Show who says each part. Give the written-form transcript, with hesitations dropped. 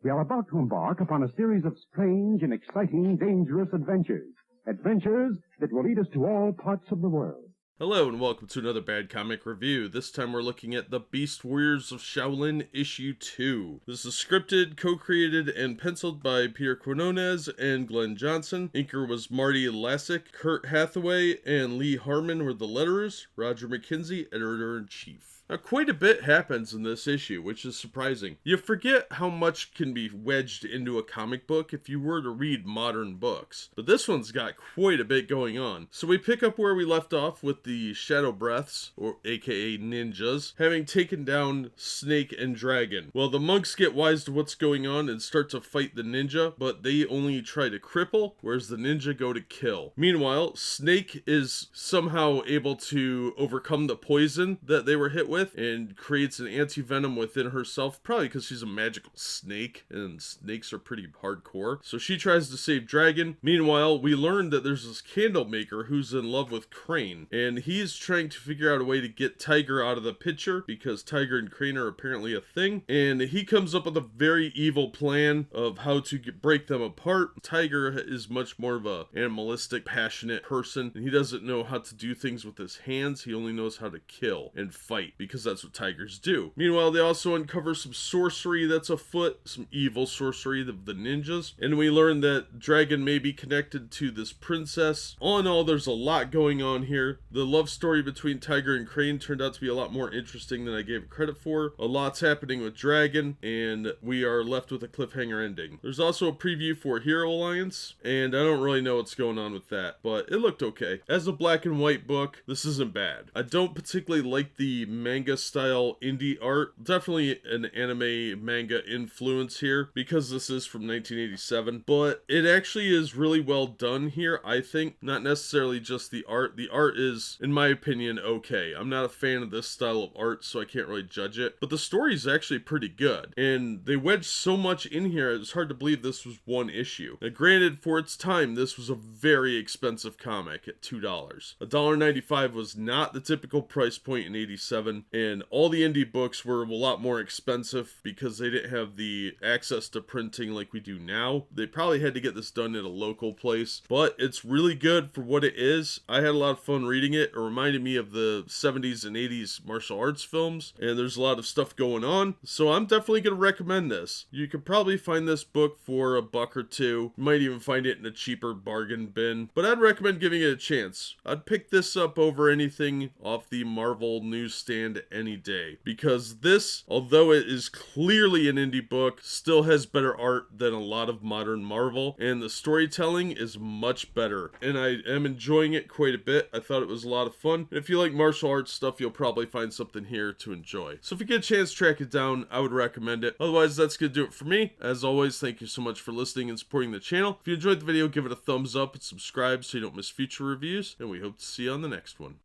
Speaker 1: We are about to embark upon a series of strange and exciting, dangerous adventures. Adventures that will lead us to all parts of the world.
Speaker 2: Hello and welcome to another Bad Comic Review. This time we're looking at The Beast Warriors of Shaolin Issue 2. This is scripted, co-created, and penciled by Peter Quinones and Glen Johnson. Inker was Marty Lasick, Kurt Hathaway, and Lee Harmon were the letterers. Roger McKenzie, editor-in-chief. Now, quite a bit happens in this issue, which is surprising. You forget how much can be wedged into a comic book if you were to read modern books. But this one's got quite a bit going on. So we pick up where we left off with the Shadow Breaths, or aka ninjas, having taken down Snake and Dragon. Well, the monks get wise to what's going on and start to fight the ninja, but they only try to cripple, whereas the ninja go to kill. Meanwhile, Snake is somehow able to overcome the poison that they were hit with and creates an anti-venom within herself, probably because she's a magical snake and snakes are pretty hardcore. So she tries to save Dragon. Meanwhile, we learn that there's this candle maker who's in love with Crane, and he's trying to figure out a way to get Tiger out of the picture because Tiger and Crane are apparently a thing, and he comes up with a very evil plan of how to break them apart. Tiger is much more of a animalistic, passionate person, and he doesn't know how to do things with his hands. He only knows how to kill and fight, because that's what tigers do. Meanwhile, they also uncover some sorcery that's afoot, some evil sorcery of the ninjas, and we learn that Dragon may be connected to this princess. All in all, there's a lot going on here. The love story between Tiger and Crane turned out to be a lot more interesting than I gave it credit for. A lot's happening with Dragon, and we are left with a cliffhanger ending. There's also a preview for Hero Alliance, and I don't really know what's going on with that, but it looked okay. As a black and white book, this isn't bad. I don't particularly like the manga style indie art. Definitely an anime manga influence here because this is from 1987, but it actually is really well done here, I think. Not necessarily just the art. The art is, in my opinion, okay. I'm not a fan of this style of art, so I can't really judge it, but the story is actually pretty good, and they wedged so much in here, it's hard to believe this was one issue. Now, granted, for its time, this was a very expensive comic at $2. $1.95 was not the typical price point in 87, and all the indie books were a lot more expensive because they didn't have the access to printing like we do now. They probably had to get this done at a local place, but it's really good for what it is. I had a lot of fun reading it. It reminded me of the 70s and 80s martial arts films, and there's a lot of stuff going on, so I'm definitely going to recommend this. You could probably find this book for $1 or $2. You might even find it in a cheaper bargain bin, but I'd recommend giving it a chance. I'd pick this up over anything off the Marvel newsstand any day, because this, although it is clearly an indie book, still has better art than a lot of modern Marvel, and the storytelling is much better, and I am enjoying it quite a bit. I thought it was a lot of fun. If you like martial arts stuff, you'll probably find something here to enjoy. So if you get a chance to track it down, I would recommend it. Otherwise, that's gonna do it for me. As always, thank you so much for listening and supporting the channel. If you enjoyed the video, give it a thumbs up and subscribe so you don't miss future reviews, and we hope to see you on the next one.